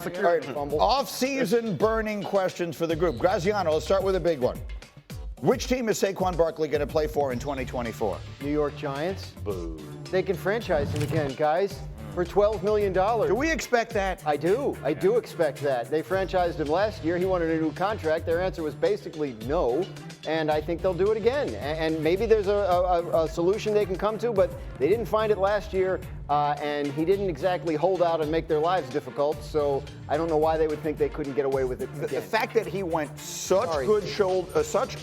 All right, off-season burning questions for the group. Graziano, let's start with a big one. Which team is Saquon Barkley going to play for in 2024? New York Giants. Boo. They can franchise him again, guys, for $12 million. Do we expect that? I do. I do expect that. They franchised him last year. He wanted a new contract. Their answer was basically no, and I think they'll do it again. And maybe there's a solution they can come to, but they didn't find it last year, and he didn't exactly hold out and make their lives difficult, so I don't know why they would think they couldn't get away with it again. The fact that he went such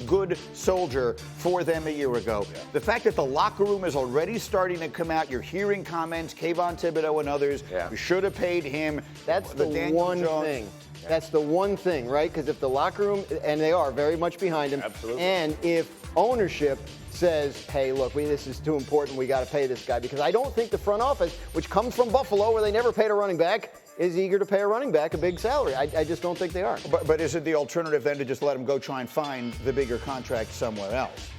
good soldier for them a year ago, the fact that the locker room is already starting to come out, you're hearing comments, Kayvon Thibodeau and others, we should have paid him. That's the one thing. That's the one thing, right? Because if the locker room, and they are very much behind him, and if ownership says, hey, look, this is too important, we got to pay this guy, because I don't think the front office, which comes from Buffalo where they never paid a running back, is eager to pay a running back a big salary. I just don't think they are. But is it the alternative then to just let him go try and find the bigger contract somewhere else?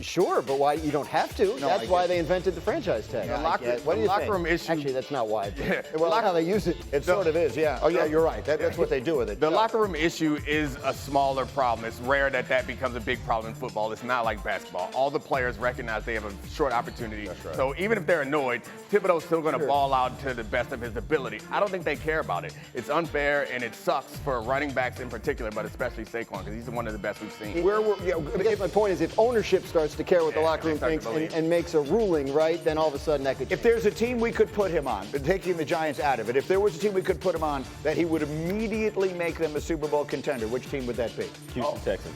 Sure, but why? You don't have to. No, that's why they invented the franchise tag. Yeah, What do you locker think? room issue. Actually, that's not why. Well, that's how they use it. It sort of is, yeah. Oh, yeah, you're right. That's what they do with it. The locker room issue is a smaller problem. It's rare that becomes a big problem in football. It's not like basketball. All the players recognize they have a short opportunity. That's right. So even if they're annoyed, Thibodeau's still going to ball out to the best of his ability. I don't think they care about it. It's unfair, and it sucks for running backs in particular, but especially Saquon, because he's one of the best we've seen. I guess my point is, if ownership starts to care what the locker room thinks and makes a ruling, right, then all of a sudden that could change. If there's a team we could put him on, but taking the Giants out of it, if there was a team we could put him on that he would immediately make them a Super Bowl contender, which team would that be? Houston Texans.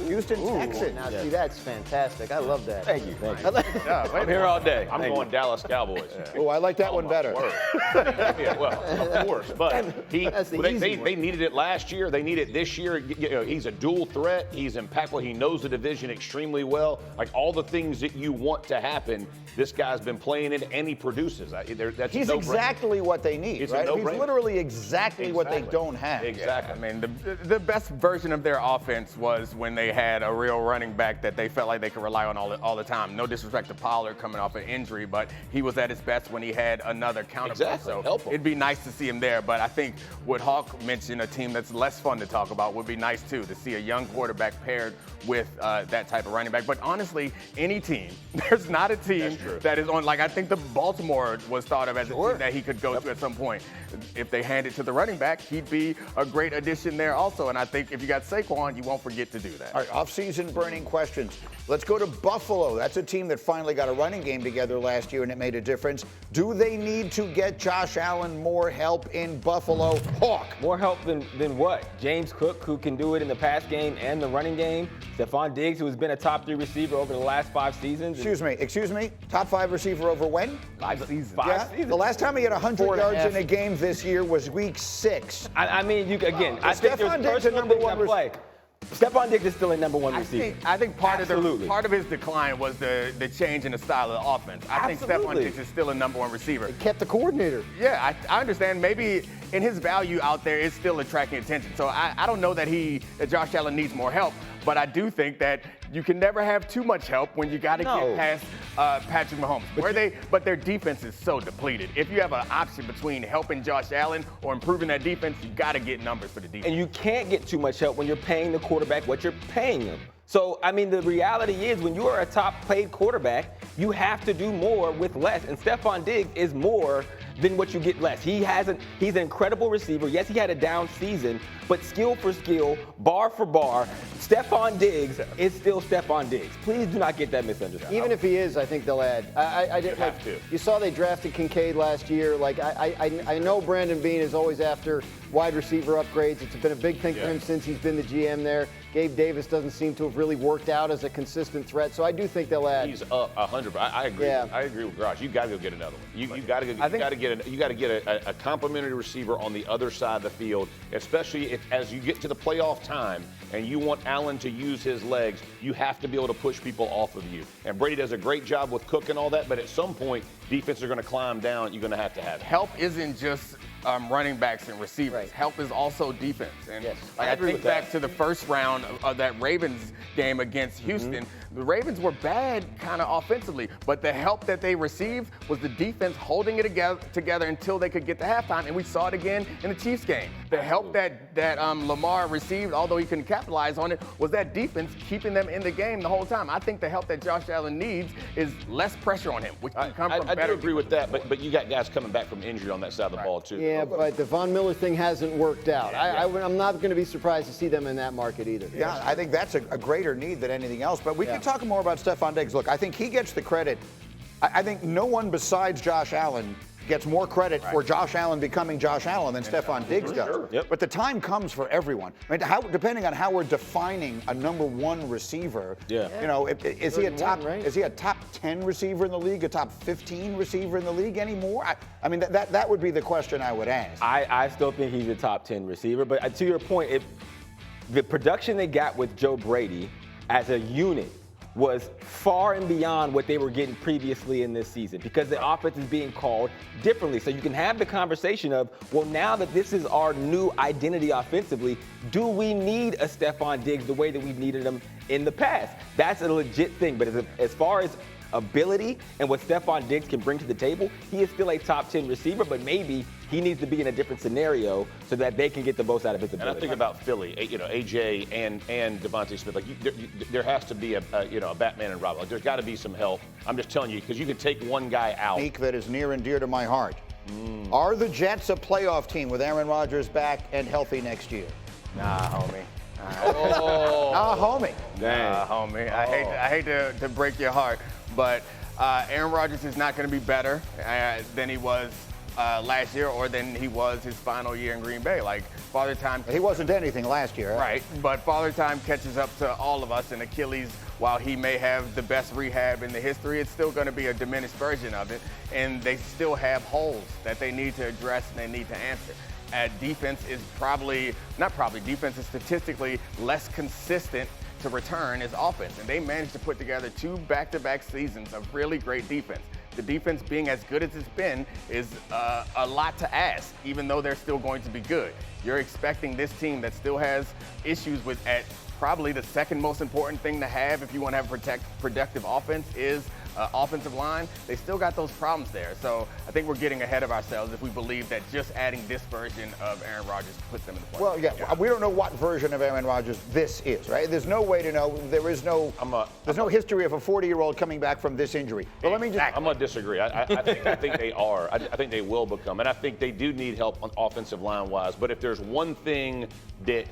Houston Texans. Now, see, that's fantastic. I love that. Thank you. I'm here all day. I'm going Dallas Cowboys. Oh, I like that one better. Yeah, well, of course, but they needed it last year. They need it this year. You know, he's a dual threat. He's impactful. He knows the division extremely well. Like all the things that you want to happen, this guy's been playing it, and he produces. He's exactly what they need, right? He's literally exactly what they don't have. Exactly. I mean, the best version of their offense was when they had a real running back that they felt like they could rely on all the time. No disrespect to Pollard coming off an injury, but he was at his best when he had another counterpart. Exactly. So Help him. it'd be nice to see him there. But I think what Hawk mentioned, a team that's less fun to talk about, would be nice too, to see a young quarterback paired with that type of running back. But honestly, any team, there's not a team that is on, like I think the Baltimore was thought of as a team that he could go to at some point. If they hand it to the running back, he'd be a great addition there also. And I think if you got Saquon, you won't forget to do that. All right, off-season burning questions. Let's go to Buffalo. That's a team that finally got a running game together last year, and it made a difference. Do they need to get Josh Allen more help in Buffalo? Hawk. More help than what? James Cook, who can do it in the pass game and the running game. Stephon Diggs, who has been a top 3 receiver over the last 5 seasons. Excuse me. Top 5 receiver over when? 5 seasons. The last time he had 100 yards in a game this year was week 6. I mean, I think Stephon Diggs a number 1 receiver. Stephon Diggs is still a number 1 receiver. I think part of his decline was the change in the style of the offense. I think Stephon Diggs is still a number 1 receiver. It kept the coordinator. Yeah, I understand. Maybe in his value out there is still attracting attention. So I don't know that Josh Allen needs more help, but I do think that you can never have too much help when you got to get past Patrick Mahomes. But their defense is so depleted. If you have an option between helping Josh Allen or improving that defense, you got to get numbers for the defense. And you can't get too much help when you're paying the quarterback what you're paying him. So, I mean, the reality is when you are a top-paid quarterback, you have to do more with less. And Stephon Diggs is more than what you get less. He's an incredible receiver. Yes, he had a down season, but skill for skill, bar for bar, Stephon Diggs is still Stephon Diggs. Please do not get that misunderstood. Even if he is, I think they'll add. You saw they drafted Kincaid last year. Like I know Brandon Beane is always after wide receiver upgrades. It's been a big thing for him since he's been the GM there. Gabe Davis doesn't seem to have really worked out as a consistent threat, so I do think they'll add. He's up 100. I agree. Yeah. I agree with Grosh. You got to go get another one. You got to get a complimentary receiver on the other side of the field, especially as you get to the playoff time and you want Allen to use his legs. You have to be able to push people off of you. And Brady does a great job with Cook and all that, but at some point, defenses are going to climb down. You're going to have it. Help isn't just running backs and receivers. Right. Help is also defense. And Yes, I think back to the first round of that Ravens game against Houston. The Ravens were bad kind of offensively, but the help that they received was the defense holding it together until they could get to halftime. And we saw it again in the Chiefs game. The help that Lamar received, although he couldn't capitalize on it, was that defense keeping them in the game the whole time. I think the help that Josh Allen needs is less pressure on him, which can come from better. I do agree with that, but you got guys coming back from injury on that side of the ball too. Yeah, but the Von Miller thing hasn't worked out. I'm not going to be surprised to see them in that market either. Yeah, I think that's a greater need than anything else. But we can talk more about Stephon Diggs. Look, I think he gets the credit. I think no one besides Josh Allen gets more credit for Josh Allen becoming Josh Allen than Stephon Diggs does. Sure. Yep. But the time comes for everyone. I mean, depending on how we're defining a number one receiver, you know, is he a top 10 receiver in the league, a top 15 receiver in the league anymore? I mean, that would be the question I would ask. I still think he's a top 10 receiver, but to your point, the production they got with Joe Brady as a unit was far and beyond what they were getting previously in this season because the offense is being called differently. So you can have the conversation of, well, now that this is our new identity offensively, do we need a Stephon Diggs the way that we've needed him in the past? That's a legit thing. But as far as ability and what Stephon Diggs can bring to the table, he is still a top 10 receiver, but maybe he needs to be in a different scenario so that they can get the most out of his ability. And I think about Philly, you know, AJ and Devontae Smith. Like there has to be a Batman and Robin. Like there's got to be some help. I'm just telling you because you can take one guy out. That is near and dear to my heart. Are the Jets a playoff team with Aaron Rodgers back and healthy next year? Nah, homie. Homie. Nah, homie. I hate to break your heart, but Aaron Rodgers is not going to be better than he was last year or than he was his final year in Green Bay. Like, Father Time. He wasn't anything last year. Right, but Father Time catches up to all of us, and Achilles, while he may have the best rehab in the history, it's still going to be a diminished version of it, and they still have holes that they need to address and they need to answer. Defense is defense is statistically less consistent to return as offense, and they managed to put together 2 back-to-back seasons of really great defense. The defense being as good as it's been is a lot to ask, even though they're still going to be good. You're expecting this team that still has issues with at probably the second most important thing to have if you want to have a productive offense is offensive line. They still got those problems there. So I think we're getting ahead of ourselves if we believe that just adding this version of Aaron Rodgers puts them in the playoffs. Well, we don't know what version of Aaron Rodgers this is, right? There's no way to know. There's no history of a 40-year-old coming back from this injury. But let me just. I'm going to disagree. I think they are. I think they will become. And I think they do need help on offensive line-wise. But if there's one thing that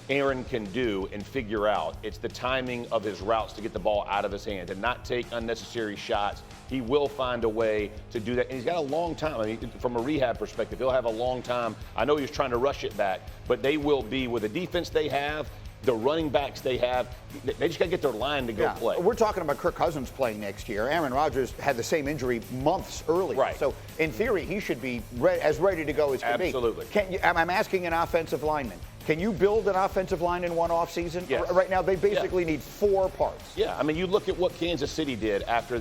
Aaron can do and figure out, it's the timing of his routes to get the ball out of his hands and not take unnecessary shots. He will find a way to do that. And he's got a long time. I mean, from a rehab perspective, he'll have a long time. I know he's trying to rush it back, but they will be with the defense they have, the running backs they have. They just got to get their line to go play. We're talking about Kirk Cousins playing next year. Aaron Rodgers had the same injury months earlier. Right. So, in theory, he should be as ready to go as can be. Absolutely. I'm asking an offensive lineman. Can you build an offensive line in one offseason? Yes. Right now, they basically need 4 parts. Yeah, I mean, you look at what Kansas City did after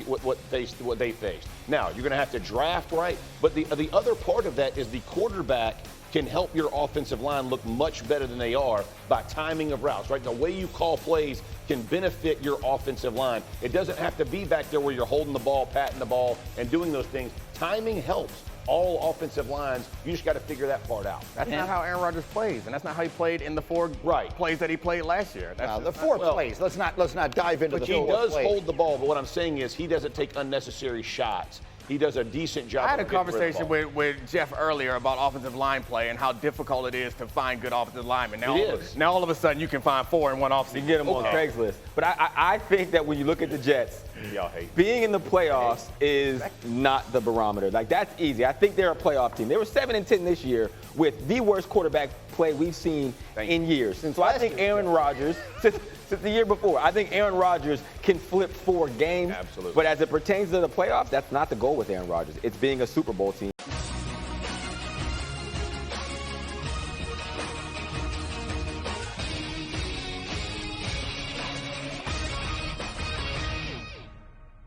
what they faced. Now, you're going to have to draft right, but the other part of that is the quarterback can help your offensive line look much better than they are by timing of routes, right? The way you call plays can benefit your offensive line. It doesn't have to be back there where you're holding the ball, patting the ball, and doing those things. Timing helps all offensive lines. You just got to figure that part out. That's not how Aaron Rodgers plays, and that's not how he played in the 4 plays that he played last year. The 4 plays. Let's not dive into the 4 plays. But he does hold the ball. But what I'm saying is he doesn't take unnecessary shots. He does a decent job. I had a conversation with Jeff earlier about offensive line play and how difficult it is to find good offensive linemen. Now all of a sudden you can find 4 in one offseason. You get them on Craigslist. But I think that when you look at the Jets, being in the playoffs is not the barometer. Like, that's easy. I think they're a playoff team. They were 7-10 this year with the worst quarterback play we've seen in years. So I think Aaron Rodgers, since the year before, I think Aaron Rodgers can flip 4 games. Absolutely. But as it pertains to the playoffs, that's not the goal with Aaron Rodgers. It's being a Super Bowl team.